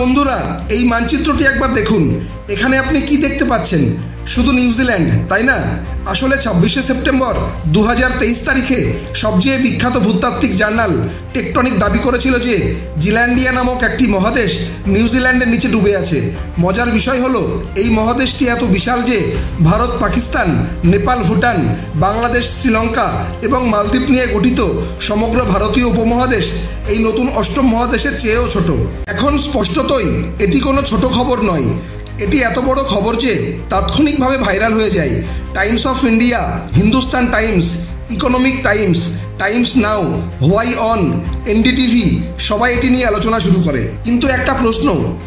বন্ধুরা, এই মানচিত্রটি একবার দেখুন। এখানে আপনি কি দেখতে পাচ্ছেন? শুধু নিউজিল্যান্ড, তাই না? আসলে 26শে সেপ্টেম্বর 2023 তারিখে সবচেয়ে বিখ্যাত ভূতাত্ত্বিক জার্নাল টেকটনিক দাবি করেছিল যে জিল্যান্ডিয়া নামক একটি মহাদেশ নিউজিল্যান্ডের নিচে ডুবে আছে। মজার বিষয় হলো, এই মহাদেশটি এত বিশাল যে ভারত, পাকিস্তান, নেপাল, ভুটান, বাংলাদেশ, শ্রীলঙ্কা এবং মালদ্বীপ নিয়ে গঠিত সমগ্র ভারতীয় উপমহাদেশ এই নতুন অষ্টম মহাদেশের চেয়েও ছোট। এখন স্পষ্টতই এটি কোনো ছোট খবর নয়। এটি এত বড় খবর যে তাৎক্ষণিকভাবে ভাইরাল হয়ে যায়। Times of India, Hindustan Times, economic Times, Times now, why on, NDTV সবাই এটি নিয়ে আলোচনা শুরু করে। কিন্তু একটা প্রশ্ন,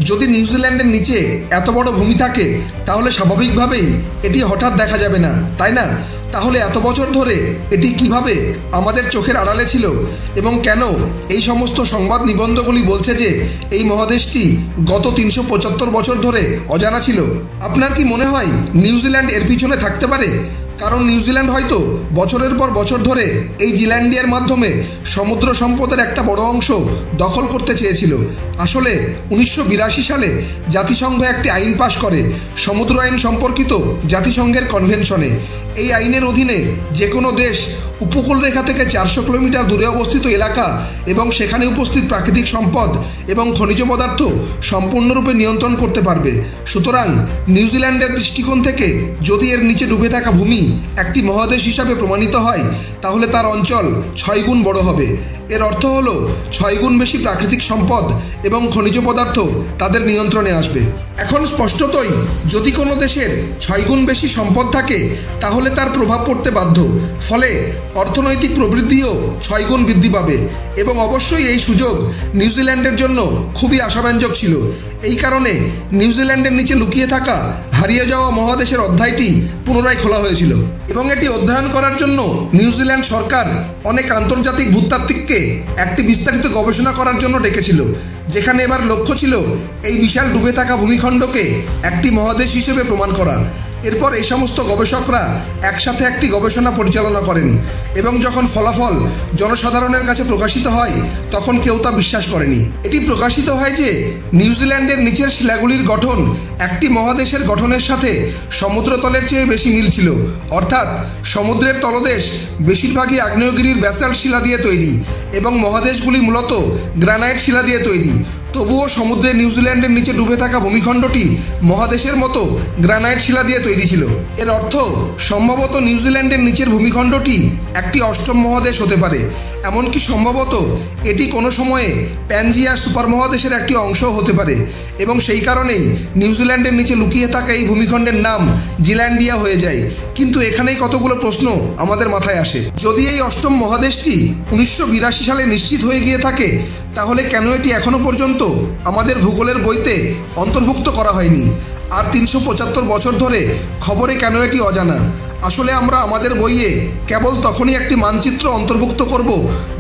যদি নিউজিল্যান্ডের নিচে এত বড় ভূমি থাকে তাহলে স্বাভাবিকভাবেই এটি হঠাৎ দেখা যাবে না, তাই না? তাহলে এত বছর ধরে এটি কিভাবে আমাদের চোখের আড়ালে ছিল এবং কেন এই সমস্ত সংবাদ নিবন্ধগুলি বলছে যে এই মহাদেশটি গত 375 বছর ধরে অজানা ছিল? আপনার কি মনে হয় নিউজিল্যান্ড এর পিছনে থাকতে পারে? কারণ নিউজিল্যান্ড হয়তো বছরের পর বছর ধরে এই জিল্যান্ডিয়ার মাধ্যমে সমুদ্র সম্পদের একটা বড় অংশ দখল করতে চেয়েছিল। আসলে 1982 সালে জাতিসংঘ একটি আইন পাশ করে, সমুদ্র আইন সম্পর্কিত জাতিসংঘের কনভেনশনে। এই আইনের অধীনে যে কোনো দেশ উপকূল রেখা থেকে 400 কিলোমিটার দূরে অবস্থিত এলাকা এবং সেখানে উপস্থিত প্রাকৃতিক সম্পদ এবং খনিজ পদার্থ সম্পূর্ণরূপে নিয়ন্ত্রণ করতে পারবে। সুতরাং নিউজিল্যান্ডের দৃষ্টিকোণ থেকে যদি এর নিচে ডুবে থাকা ভূমি একটি মহাদেশ হিসাবে প্রমাণিত হয় তাহলে তার অঞ্চল 6 গুণ বড় হবে। এর অর্থ হলো 6 গুণ বেশি প্রাকৃতিক সম্পদ এবং খনিজ পদার্থ তাদের নিয়ন্ত্রণে আসবে। এখন স্পষ্টতই যদি কোনো দেশের 6 গুণ বেশি সম্পদ থাকে তাহলে তার প্রভাব পড়তে বাধ্য। ফলে অর্থনৈতিক প্রবৃদ্ধিও 6 গুণ বৃদ্ধি পাবে এবং অবশ্যই এই সুযোগ নিউজিল্যান্ডের জন্য খুবই আশাব্যঞ্জক ছিল। এই কারণে নিউজিল্যান্ডের নিচে লুকিয়ে থাকা হারিয়ে যাওয়া মহাদেশের অধ্যায়টি পুনরায় খোলা হয়েছিল এবং এটি অধ্যয়ন করার জন্য নিউজিল্যান্ড সরকার অনেক আন্তর্জাতিক ভূতাত্ত্বিককে একটি বিস্তারিত গবেষণা করার জন্য ডেকেছিল, যেখানে এবার লক্ষ্য ছিল এই বিশাল ডুবে থাকা ভূমিখণ্ডকে একটি মহাদেশ হিসেবে প্রমাণ করা। এরপর এই সমস্ত গবেষকরা একসাথে একটি গবেষণা পরিচালনা করেন এবং যখন ফলাফল জনসাধারণের কাছে প্রকাশিত হয় তখন কেউ তা বিশ্বাস করেনি। এটি প্রকাশিত হয় যে নিউজিল্যান্ডের নিচের শিলাগুলির গঠন একটি মহাদেশের গঠনের সাথে সমুদ্রতলের চেয়ে বেশি মিল ছিল। অর্থাৎ সমুদ্রের তলদেশ বেশিরভাগই আগ্নেয়গিরির ব্যাসাল্ট শিলা দিয়ে তৈরি এবং মহাদেশগুলি মূলত গ্রানাইট শিলা দিয়ে তৈরি। তবুও সমুদ্রে নিউজিল্যান্ডের নিচে ডুবে থাকা ভূমিখণ্ডটি মহাদেশের মতো গ্রানাইট শিলা দিয়ে তৈরি ছিল। এর অর্থ সম্ভবত নিউজিল্যান্ডের নিচের ভূমিখণ্ডটি একটি অষ্টম মহাদেশ হতে পারে। এমনকি সম্ভবত এটি কোনো সময়ে প্যানজিয়া সুপার মহাদেশের একটি অংশ হতে পারে এবং সেই কারণেই নিউজিল্যান্ডের নিচে লুকিয়ে থাকা এই ভূমিখণ্ডের নাম জিল্যান্ডিয়া হয়ে যায়। কিন্তু এখানেই কতগুলো প্রশ্ন আমাদের মাথায় আসে। যদি এই অষ্টম মহাদেশটি 1982 সালে নিশ্চিত হয়ে গিয়ে থাকে তাহলে কেন এটি এখনো পর্যন্ত আমাদের ভূগোলের বইতে অন্তর্ভুক্ত করা হয়নি? আর 375 বছর ধরে খবরে কেন এটি অজানা? আসলে আমরা আমাদের বইয়ে কেবল তখনই একটি মানচিত্র অন্তর্ভুক্ত করব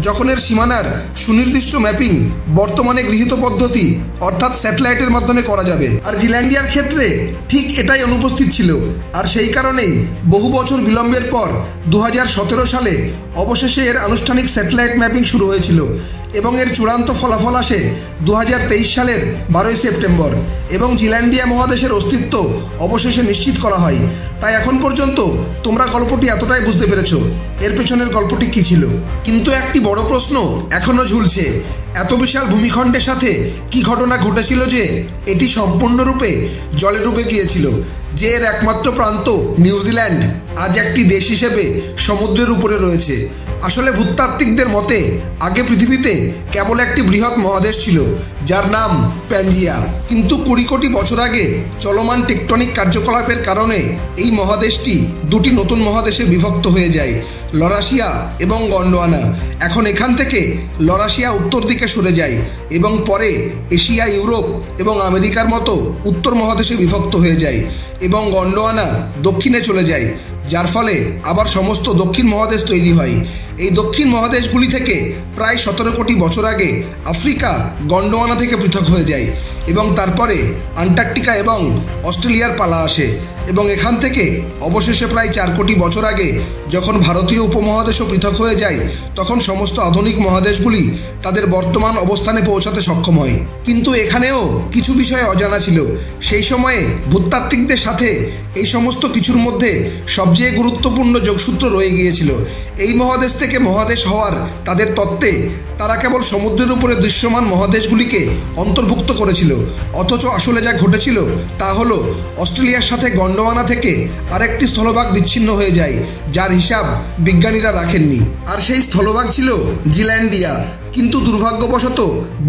যখন এর সীমানার সুনির্দিষ্ট ম্যাপিং বর্তমানে গৃহীত পদ্ধতি অর্থাৎ স্যাটেলাইটের মাধ্যমে করা যাবে। আর জিল্যান্ডিয়ার ক্ষেত্রে ঠিক এটাই অনুপস্থিত ছিল। আর সেই কারণেই বহু বছর বিলম্বের পর 2017 সালে অবশেষে এর আনুষ্ঠানিক স্যাটেলাইট ম্যাপিং শুরু হয়েছিল এবং এর চূড়ান্ত ফলাফল আসে 2023 সালের 12 সেপ্টেম্বর এবং জিল্যান্ডিয়া মহাদেশের অস্তিত্ব অবশেষে নিশ্চিত করা হয়। তাই এখন পর্যন্ত তোমরা গল্পটি এতটাই বুঝতে পেরেছ এর পেছনের গল্পটি কী ছিল। কিন্তু একটি বড় প্রশ্ন এখনও ঝুলছে, এত বিশাল ভূমিখণ্ডের সাথে কি ঘটনা ঘটেছিল যে এটি সম্পূর্ণরূপে জলে ডুবে গিয়েছিল, যে এর একমাত্র প্রান্ত নিউজিল্যান্ড আজ একটি দেশ হিসেবে সমুদ্রের উপরে রয়েছে। আসলে ভূতাত্ত্বিকদের মতে আগে পৃথিবীতে কেবল একটি বৃহৎ মহাদেশ ছিল যার নাম প্যানজিয়া। কিন্তু 20 কোটি বছর আগে চলমান টেকটনিক কার্যকলাপের কারণে এই মহাদেশটি দুটি নতুন মহাদেশে বিভক্ত হয়ে যায়, লরাশিয়া এবং গন্ডোয়ানা। এখন এখান থেকে লরাশিয়া উত্তর দিকে সরে যায় এবং পরে এশিয়া, ইউরোপ এবং আমেরিকার মতো উত্তর মহাদেশে বিভক্ত হয়ে যায় এবং গন্ডোয়ানা দক্ষিণে চলে যায়, যার ফলে আবার সমস্ত দক্ষিণ মহাদেশ তৈরি হয়। এই দক্ষিণ মহাদেশগুলি থেকে প্রায় 17 কোটি বছর আগে আফ্রিকা গন্ডোয়ানা থেকে পৃথক হয়ে যায় এবং তারপরে আন্টার্কটিকা এবং অস্ট্রেলিয়ার পালা আসে এবং এখান থেকে অবশেষে প্রায় 4 কোটি বছর আগে যখন ভারতীয় উপমহাদেশও পৃথক হয়ে যায়, তখন সমস্ত আধুনিক মহাদেশগুলি তাদের বর্তমান অবস্থানে পৌঁছাতে সক্ষম হয়। কিন্তু এখানেও কিছু বিষয় অজানা ছিল। সেই সময়ে ভূতাত্ত্বিকদের সাথে এই সমস্ত কিছুর মধ্যে সবচেয়ে গুরুত্বপূর্ণ যোগসূত্র রয়ে গিয়েছিল। এই মহাদেশ থেকে মহাদেশ হওয়ার তাদের তত্ত্বে তারা কেবল সমুদ্রের উপরে দৃশ্যমান মহাদেশগুলিকে অন্তর্ভুক্ত করেছিল, অথচ আসলে যা ঘটেছিল তা হলো অস্ট্রেলিয়ার সাথে গন্ডোয়ানা থেকে আরেকটি স্থলভাগ বিচ্ছিন্ন হয়ে যায়, যার হিসাব বিজ্ঞানীরা রাখেননি। আর সেই স্থলভাগ ছিল জিল্যান্ডিয়া। কিন্তু দুর্ভাগ্যবশত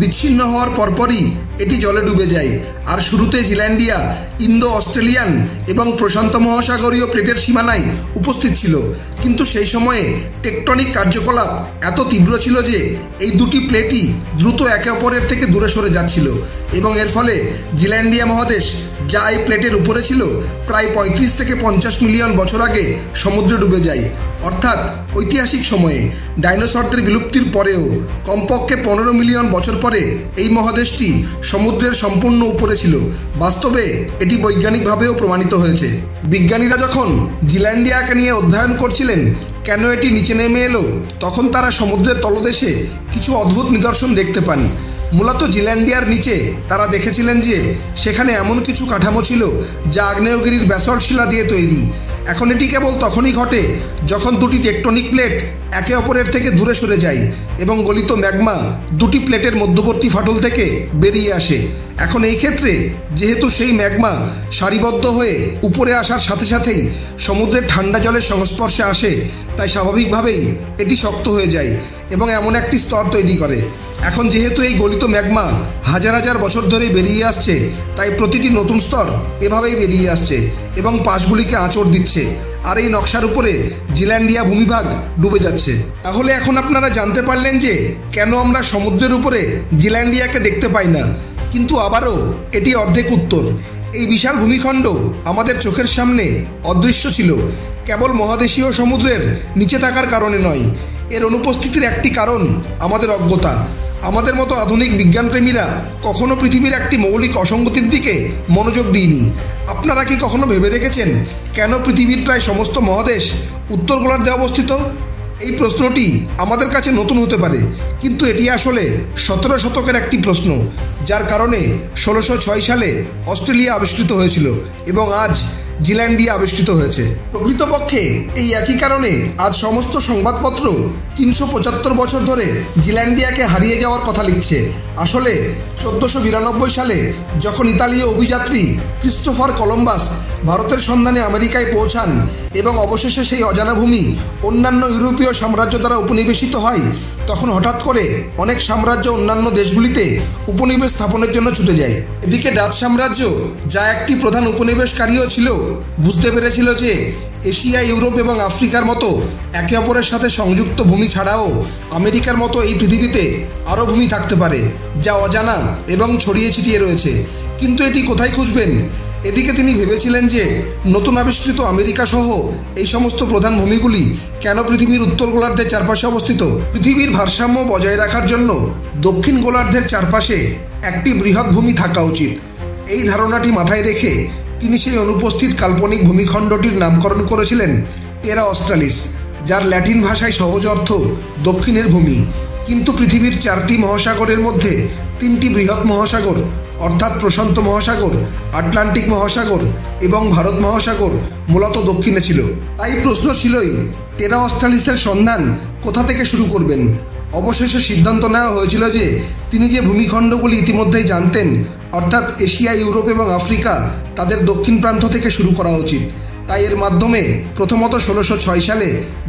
বিচ্ছিন্ন হওয়ার পরপরই এটি জলে ডুবে যায়। আর শুরুতে জিল্যান্ডিয়া ইন্দো অস্ট্রেলিয়ান এবং প্রশান্ত মহাসাগরীয় প্লেটের সীমানায় উপস্থিত ছিল। কিন্তু সেই সময়ে টেকটনিক কার্যকলাপ এত তীব্র ছিল যে এই দুটি প্লেটই দ্রুত একে অপরের থেকে দূরে সরে যাচ্ছিল, এবং এর ফলে জিল্যান্ডিয়া মহাদেশ, যা এই প্লেটের উপরে ছিল, প্রায় 35 থেকে 50 মিলিয়ন বছর আগে সমুদ্রে ডুবে যায়। অর্থাৎ ঐতিহাসিক সময়ে ডাইনোসরদের বিলুপ্তির পরেও কমপক্ষে 15 মিলিয়ন বছর পরে এই মহাদেশটি সমুদ্রের সম্পূর্ণ উপরে ছিল। বাস্তবে এটি বৈজ্ঞানিকভাবেও প্রমাণিত হয়েছে। বিজ্ঞানীরা যখন জিল্যান্ডিয়াকে নিয়ে অধ্যয়ন করছিলেন কেন এটি নিচে নেমে এলো, তখন তারা সমুদ্রের তলদেশে কিছু অদ্ভুত নিদর্শন দেখতে পান। মূলত জিল্যান্ডিয়ার নিচে তারা দেখেছিলেন যে সেখানে এমন কিছু কাঠামো ছিল যা আগ্নেয়গিরির ব্যাসল্ট শিলা দিয়ে তৈরি। এখন এটি কেবল তখনই ঘটে যখন দুটি টেকটনিক প্লেট একে অপরের থেকে দূরে সরে যায় এবং গলিত ম্যাগমা দুটি প্লেটের মধ্যবর্তী ফাটল থেকে বেরিয়ে আসে। এখন এই ক্ষেত্রে যেহেতু সেই ম্যাগমা সারিবদ্ধ হয়ে উপরে আসার সাথে সাথেই সমুদ্রের ঠান্ডা জলের সংস্পর্শে আসে, তাই স্বাভাবিকভাবেই এটি শক্ত হয়ে যায় এবং এমন একটি স্তর তৈরি করে। এখন যেহেতু এই গলিত ম্যাগমা হাজার হাজার বছর ধরে বেরিয়ে আসছে, তাই প্রতিটি নতুন স্তর এভাবেই বেরিয়ে আসছে এবং পাশগুলিকে আঁচড় দিচ্ছে। আর এই নকশার উপরে জিল্যান্ডিয়া ভূমিভাগ ডুবে যাচ্ছে। তাহলে এখন আপনারা জানতে পারলেন যে কেন আমরা সমুদ্রের উপরে জিল্যান্ডিয়াকে দেখতে পাই না। কিন্তু আবারও এটি অর্ধেক উত্তর। এই বিশাল ভূমিখণ্ড আমাদের চোখের সামনে অদৃশ্য ছিল, কেবল মহাদেশীয় সমুদ্রের নিচে থাকার কারণে নয়। এর অনুপস্থিতির একটি কারণ আমাদের অজ্ঞতা। আমাদের মতো আধুনিক বিজ্ঞানপ্রেমীরা কখনো পৃথিবীর একটি মৌলিক অসঙ্গতির দিকে মনোযোগ দিইনি। আপনারা কি কখনো ভেবে দেখেছেন কেন পৃথিবীর প্রায় সমস্ত মহাদেশ উত্তর গোলার্ধে অবস্থিত? এই প্রশ্নটি আমাদের কাছে নতুন হতে পারে, কিন্তু এটি আসলে 17 শতকের একটি প্রশ্ন, যার কারণে 1606 সালে অস্ট্রেলিয়া আবিষ্কৃত হয়েছিল এবং আজ জিল্যান্ডিয়া আবিষ্কৃত হয়েছে। প্রকৃতপক্ষে এই একই কারণে আজ সমস্ত সংবাদপত্র 375 বছর ধরে জিল্যান্ডিয়াকে হারিয়ে যাওয়ার কথা লিখছে। আসলে 1492 সালে যখন ইতালীয় অভিযাত্রী ক্রিস্টোফার কলম্বাস ভারতের সন্ধানে আমেরিকায় পৌঁছান এবং অবশেষে সেই অজানা ভূমি অন্যান্য ইউরোপীয় সাম্রাজ্য দ্বারা উপনিবেশিত হয়, তখন হঠাৎ করে অনেক সাম্রাজ্য অন্যান্য দেশগুলিতে উপনিবেশ স্থাপনের জন্য ছুটে যায়। এদিকে ডাচ সাম্রাজ্য, যা একটি প্রধান উপনিবেশকারীও ছিল, বুঝতে পেরেছিল যে এশিয়া, ইউরোপ এবং আফ্রিকার মতো একে অপরের সাথে সংযুক্ত ভূমি ছাড়াও আমেরিকার মতো এই পৃথিবীতে আরও ভূমি থাকতে পারে, যা অজানা এবং ছড়িয়ে ছিটিয়ে রয়েছে। কিন্তু এটি কোথায় খুঁজবেন? এদিকে তিনি ভেবেছিলেন যে নতুন আবিষ্কৃত আমেরিকা সহ এই সমস্ত প্রধান ভূমিগুলি কেন পৃথিবীর উত্তর গোলার্ধের চারপাশে অবস্থিত। পৃথিবীর ভারসাম্য বজায় রাখার জন্য দক্ষিণ গোলার্ধের চারপাশে একটি বৃহৎ ভূমি থাকা উচিত। এই ধারণাটি মাথায় রেখে তিনি সেই অনুপস্থিত কাল্পনিক ভূমিখণ্ডটির নামকরণ করেছিলেন টেরা অস্ট্রালিস, যার ল্যাটিন ভাষায় সহজ অর্থ দক্ষিণের ভূমি। কিন্তু পৃথিবীর 4টি মহাসাগরের মধ্যে 3টি বৃহৎ মহাসাগর অর্থাৎ প্রশান্ত মহাসাগর, আটলান্টিক মহাসাগর এবং ভারত মহাসাগর মূলত দক্ষিণে ছিল। তাই প্রশ্ন ছিলই টেরা অস্ট্রালিসের সন্ধান কোথা থেকে শুরু করবেন। অবশেষে সিদ্ধান্ত নেওয়া হয়েছিল যে তিনি যে ভূমিখণ্ডগুলি ইতিমধ্যেই জানতেন, অর্থাৎ এশিয়া, ইউরোপ এবং আফ্রিকা, তাদের দক্ষিণ প্রান্ত থেকে শুরু করা উচিত। তাই এর মাধ্যমে প্রথমত 1606 সালে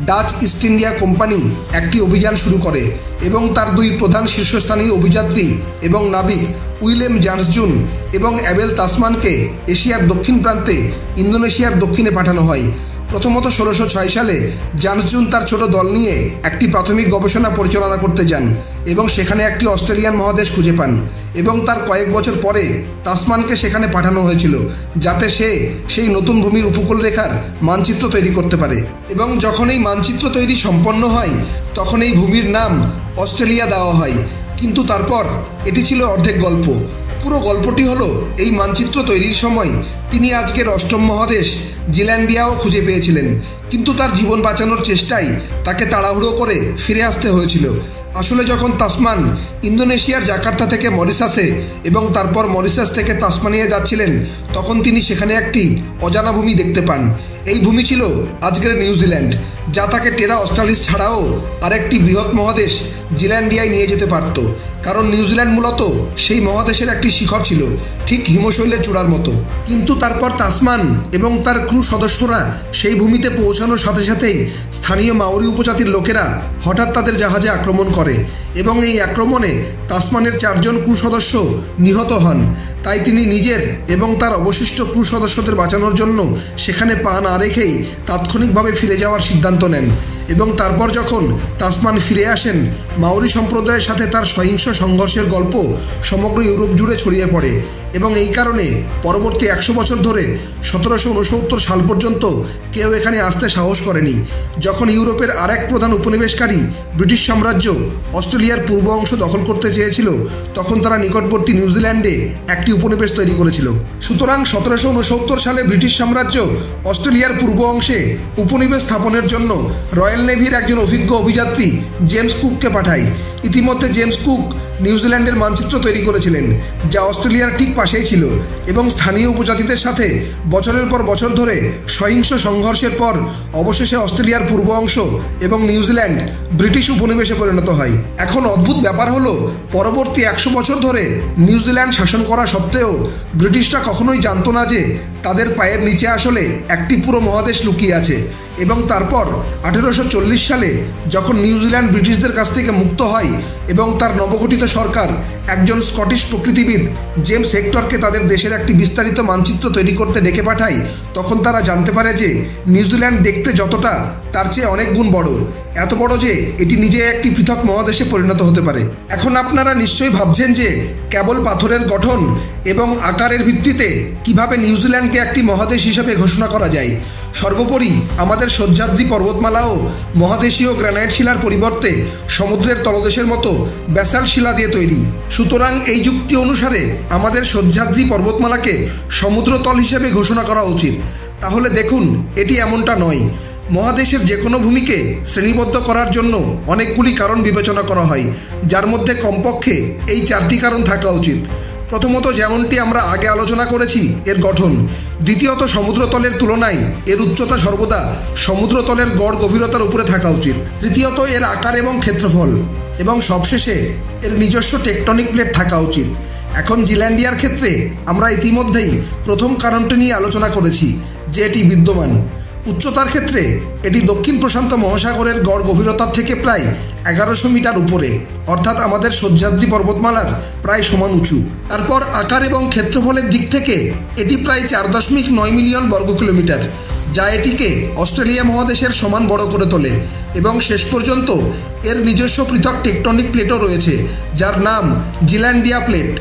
ডাচ ইস্ট ইন্ডিয়া কোম্পানি একটি অভিযান শুরু করে এবং তার 2 প্রধান শীর্ষস্থানীয় অভিযাত্রী এবং নাবিক উইলেম জান্সজুন এবং অ্যাবেল তাসমানকে এশিয়ার দক্ষিণ প্রান্তে ইন্দোনেশিয়ার দক্ষিণে পাঠানো হয়। প্রথমত 1606 সালে জান্সজুন তার ছোট দল নিয়ে একটি প্রাথমিক গবেষণা পরিচালনা করতে যান এবং সেখানে একটি অস্ট্রেলিয়ান মহাদেশ খুঁজে পান এবং তার কয়েক বছর পরে তাসমানকে সেখানে পাঠানো হয়েছিল যাতে সে সেই নতুন ভূমির উপকূলরেখার মানচিত্র তৈরি করতে পারে। এবং যখন এই মানচিত্র তৈরি সম্পন্ন হয় তখন এই ভূমির নাম অস্ট্রেলিয়া দেওয়া হয়। কিন্তু তারপর এটি ছিল অর্ধেক গল্প। পুরো গল্পটি হলো এই মানচিত্র তৈরির সময় তিনি আজকের অষ্টম মহাদেশ জিল্যান্ডিয়াও খুঁজে পেয়েছিলেন, কিন্তু তার জীবন বাঁচানোর চেষ্টায় তাকে তাড়াহুড়ো করে ফিরে আসতে হয়েছিল। আসলে যখন তাসমান ইন্দোনেশিয়ার জাকার্তা থেকে মরিশাসে এবং তারপর মরিশাস থেকে তাসমানিয়া যাচ্ছিলেন, তখন তিনি সেখানে একটি অজানা ভূমি দেখতে পান। এই ভূমি ছিল আজকের নিউজিল্যান্ড, যা তাকে টেরা অস্ট্রালিস ছাড়াও আরেকটি বৃহৎ মহাদেশ জিল্যান্ডিয়ায় নিয়ে যেতে পারত, কারণ নিউজিল্যান্ড মূলত সেই মহাদেশের একটি শিখর ছিল, ঠিক হিমশৈলের চূড়ার মতো। কিন্তু তারপর তাসমান এবং তার ক্রু সদস্যরা সেই ভূমিতে পৌঁছানোর সাথে সাথেই স্থানীয় মাওরি উপজাতির লোকেরা হঠাৎ তাদের জাহাজে আক্রমণ করে এবং এই আক্রমণে তাসমানের 4 জন ক্রু সদস্য নিহত হন। তাই তিনি নিজের এবং তার অবশিষ্ট ক্রু সদস্যদের বাঁচানোর জন্য সেখানে পা না রেখেই তাৎক্ষণিকভাবে ফিরে যাওয়ার সিদ্ধান্ত নেন। এবং তারপর যখন তাসমান ফিরে আসেন, মাওরি সম্প্রদায়ের সাথে তার সহিংস সংঘর্ষের গল্প সমগ্র ইউরোপ জুড়ে ছড়িয়ে পড়ে এবং এই কারণে পরবর্তী 100 বছর ধরে 1769 সাল পর্যন্ত কেউ এখানে আসতে সাহস করেনি। যখন ইউরোপের আরেক প্রধান উপনিবেশকারী ব্রিটিশ সাম্রাজ্য অস্ট্রেলিয়ার পূর্ব অংশ দখল করতে চেয়েছিল, তখন তারা নিকটবর্তী নিউজিল্যান্ডে একটি উপনিবেশ তৈরি করেছিল। সুতরাং 1769 সালে ব্রিটিশ সাম্রাজ্য অস্ট্রেলিয়ার পূর্ব অংশে উপনিবেশ স্থাপনের জন্য রয়্যাল নেভির একজন অভিজ্ঞ অভিযাত্রী জেমস কুককে পাঠায়। ইতিমধ্যে জেমস কুক নিউজিল্যান্ডের মানচিত্র তৈরি করেছিলেন, যা অস্ট্রেলিয়ার ঠিক পাশেই ছিল এবং স্থানীয় উপজাতিদের সাথে বছরের পর বছর ধরে সহিংস সংঘর্ষের পর অবশেষে অস্ট্রেলিয়ার পূর্ব অংশ এবং নিউজিল্যান্ড ব্রিটিশ উপনিবেশে পরিণত হয়। এখন অদ্ভুত ব্যাপার হলো, পরবর্তী 100 বছর ধরে নিউজিল্যান্ড শাসন করা সত্ত্বেও ব্রিটিশরা কখনোই জানতো না যে তাদের পায়ের নিচে আসলে একটি পুরো মহাদেশ লুকিয়ে আছে। এবং তারপর 1840 সালে যখন নিউজিল্যান্ড ব্রিটিশদের কাছ থেকে মুক্ত হয় এবং তার নবগঠিত সরকার একজন স্কটিশ প্রকৃতিবিদ জেমস হেক্টরকে তাদের দেশের একটি বিস্তারিত মানচিত্র তৈরি করতে ডেকে পাঠায়, তখন তারা জানতে পারে যে নিউজিল্যান্ড দেখতে যতটা তার চেয়ে অনেক গুণ বড়, এত বড় যে এটি নিজে একটি পৃথক মহাদেশে পরিণত হতে পারে। এখন আপনারা নিশ্চয়ই ভাবছেন যে কেবল পাথরের গঠন এবং আকারের ভিত্তিতে কিভাবে নিউজিল্যান্ডকে একটি মহাদেশ হিসেবে ঘোষণা করা যায়। সর্বোপরি আমাদের সহ্যাদ্রি পর্বতমালাও মহাদেশীয় গ্রানাইট শিলার পরিবর্তে সমুদ্রের তলদেশের মতো ব্যাসাল্ট শিলা দিয়ে তৈরি। সুতরাং এই যুক্তি অনুসারে আমাদের সহ্যাদ্রি পর্বতমালাকে সমুদ্রতল হিসেবে ঘোষণা করা উচিত। তাহলে দেখুন, এটি এমনটা নয়। মহাদেশের যে কোনো ভূমিকে শ্রেণীবদ্ধ করার জন্য অনেকগুলি কারণ বিবেচনা করা হয়, যার মধ্যে কমপক্ষে এই 4টি কারণ থাকা উচিত। প্রথমত, যেমনটি আমরা আগে আলোচনা করেছি, এর গঠন। দ্বিতীয়ত, সমুদ্রতলের তুলনায় এর উচ্চতা সর্বদা সমুদ্রতলের গড় গভীরতার উপরে থাকা উচিত। তৃতীয়ত, এর আকার এবং ক্ষেত্রফল। এবং সবশেষে এর নিজস্ব টেকটনিক প্লেট থাকা উচিত। এখন জিল্যান্ডিয়ার ক্ষেত্রে আমরা ইতিমধ্যেই প্রথম কারণটি নিয়ে আলোচনা করেছি যে এটি বিদ্যমান। উচ্চতার ক্ষেত্রে এটি দক্ষিণ প্রশান্ত মহাসাগরের গড় গভীরতার থেকে প্রায় 1100 মিটার উপরে, অর্থাৎ আমাদের সহ্যাদ্রি পর্বতমালার প্রায় সমান উঁচু। তারপর আকার এবং ক্ষেত্রফলের দিক থেকে এটি প্রায় 4.9 মিলিয়ন বর্গ কিলোমিটার, যা এটিকে অস্ট্রেলিয়া মহাদেশের সমান বড় করে তোলে। এবং শেষ পর্যন্ত এর নিজস্ব পৃথক টেকটনিক প্লেটও রয়েছে, যার নাম জিল্যান্ডিয়া প্লেট।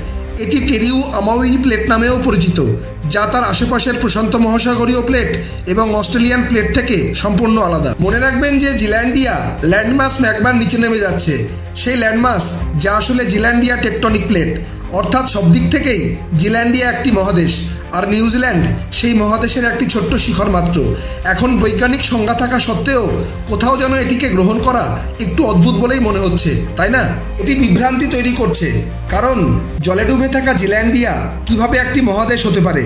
এটি টেরিউ আমাউই প্লেট নামেও পরিচিত, যা তার আশেপাশের প্রশান্ত মহাসাগরীয় প্লেট এবং অস্ট্রেলিয়ান প্লেট থেকে সম্পূর্ণ আলাদা। মনে রাখবেন যে জিল্যান্ডিয়া ল্যান্ডমাস ম্যাগমার নিচে নেমে যাচ্ছে, সেই ল্যান্ডমাস যা আসলে জিল্যান্ডিয়া টেকটনিক প্লেট। অর্থাৎ সব দিক থেকেই জিল্যান্ডিয়া একটি মহাদেশ, আর নিউজিল্যান্ড সেই মহাদেশের একটি ছোট্ট শিখর মাত্র। এখন বৈজ্ঞানিক সংজ্ঞা থাকা সত্ত্বেও কোথাও যেন এটিকে গ্রহণ করা একটু অদ্ভুত বলেই মনে হচ্ছে, তাই না? এটি বিভ্রান্তি তৈরি করছে, কারণ জলে ডুবে থাকা জিল্যান্ডিয়া কিভাবে একটি মহাদেশ হতে পারে?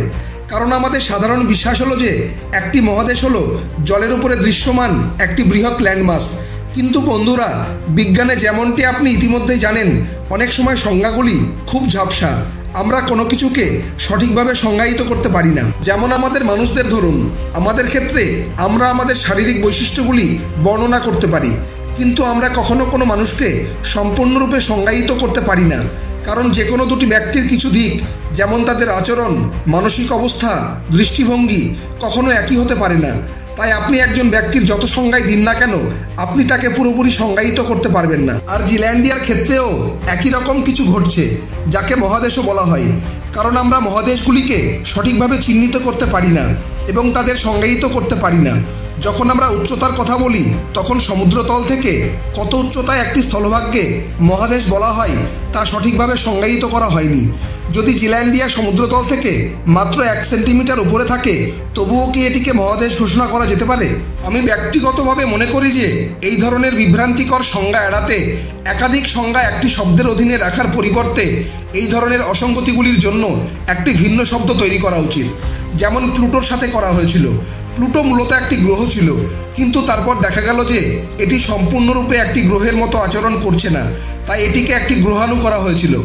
কারণ আমাদের সাধারণ বিশ্বাস হলো যে একটি মহাদেশ হলো জলের উপরে দৃশ্যমান একটি বৃহৎ ল্যান্ডমাস। কিন্তু বন্ধুরা, বিজ্ঞানে যেমনটি আপনি ইতিমধ্যেই জানেন, অনেক সময় সংজ্ঞাগুলি খুব ঝাপসা। আমরা কোনো কিছুকে সঠিকভাবে সংজ্ঞায়িত করতে পারি না। যেমন আমাদের মানুষদের ধরুন, আমাদের ক্ষেত্রে আমরা আমাদের শারীরিক বৈশিষ্ট্যগুলি বর্ণনা করতে পারি, কিন্তু আমরা কখনো কোনো মানুষকে সম্পূর্ণরূপে সংজ্ঞায়িত করতে পারি না। কারণ যে কোনো দুটি ব্যক্তির কিছু দিক, যেমন তাদের আচরণ, মানসিক অবস্থা, দৃষ্টিভঙ্গি কখনো একই হতে পারে না। তাই আপনি একজন ব্যক্তির যত সংজ্ঞাই দিন না কেন, আপনি তাকে পুরোপুরি সংজ্ঞায়িত করতে পারবেন না। আর জিল্যান্ডিয়ার ক্ষেত্রেও একই রকম কিছু ঘটছে, যাকে মহাদেশও বলা হয়। কারণ আমরা মহাদেশগুলিকে সঠিকভাবে চিহ্নিত করতে পারি না এবং তাদের সংজ্ঞায়িত করতে পারি না। যখন আমরা উচ্চতার কথা বলি, তখন সমুদ্রতল থেকে কত উচ্চতায় একটি স্থলভাগকে মহাদেশ বলা হয় তা সঠিকভাবে সংজ্ঞায়িত করা হয়নি। যদি জিল্যান্ডিয়া সমুদ্রতল থেকে মাত্র 1 সেন্টিমিটার উপরে থাকে তবুও কি এটিকে মহাদেশ ঘোষণা করা যেতে পারে? আমি ব্যক্তিগতভাবে মনে করি যে এই ধরনের বিভ্রান্তিকর সংজ্ঞা এড়াতে একাধিক সংজ্ঞা একটি শব্দের অধীনে রাখার পরিবর্তে এই ধরনের অসঙ্গতিগুলির জন্য একটি ভিন্ন শব্দ তৈরি করা উচিত, যেমন প্লুটোর সাথে করা হয়েছিল। প্লুটো মূলত একটি গ্রহ ছিল, কিন্তু তারপর দেখা গেল যে এটি সম্পূর্ণরূপে একটি গ্রহের মতো আচরণ করছে না, তাই এটিকে একটি গ্রহাণু করা হয়েছিল।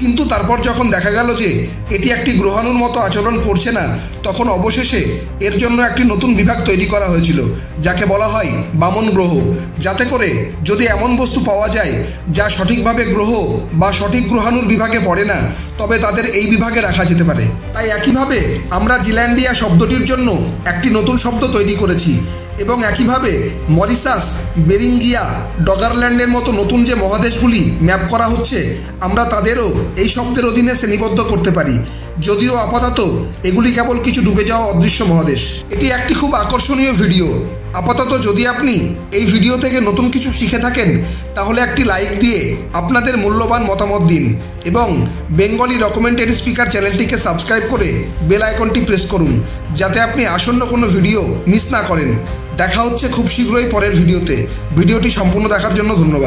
কিন্তু তারপর যখন দেখা গেল যে এটি একটি গ্রহাণুর মতো আচরণ করছে না, তখন অবশেষে এর জন্য একটি নতুন বিভাগ তৈরি করা হয়েছিল, যাকে বলা হয় বামন গ্রহ, যাতে করে যদি এমন বস্তু পাওয়া যায় যা সঠিকভাবে গ্রহ বা সঠিক গ্রহাণুর বিভাগে পড়ে না, তবে তাদের এই বিভাগে রাখা যেতে পারে। তাই একইভাবে আমরা জিল্যান্ডিয়া শব্দটির জন্য একটি নতুন শব্দ তৈরি করেছি, এবং একইভাবে মরিশাস, বেরিঙ্গিয়া, ডগারল্যান্ডের মতো নতুন যে মহাদেশগুলি ম্যাপ করা হচ্ছে, আমরা তাদেরও এই শব্দের অধীনে শ্রেণীবদ্ধ করতে পারি, যদিও আপাতত এগুলি কেবল কিছু ডুবে যাওয়া অদৃশ্য মহাদেশ। এটি একটি খুব আকর্ষণীয় ভিডিও। আপাতত যদি আপনি এই ভিডিও থেকে নতুন কিছু শিখে থাকেন তাহলে একটি লাইক দিয়ে আপনাদের মূল্যবান মতামত দিন, এবং বেঙ্গলি ডকুমেন্টারি স্পিকার চ্যানেলটিকে সাবস্ক্রাইব করে বেল আইকনটি প্রেস করুন, যাতে আপনি আসন্ন কোনো ভিডিও মিস না করেন। দেখা হচ্ছে খুব শীঘ্রই পরের ভিডিওতে। ভিডিওটি সম্পূর্ণ দেখার জন্য ধন্যবাদ।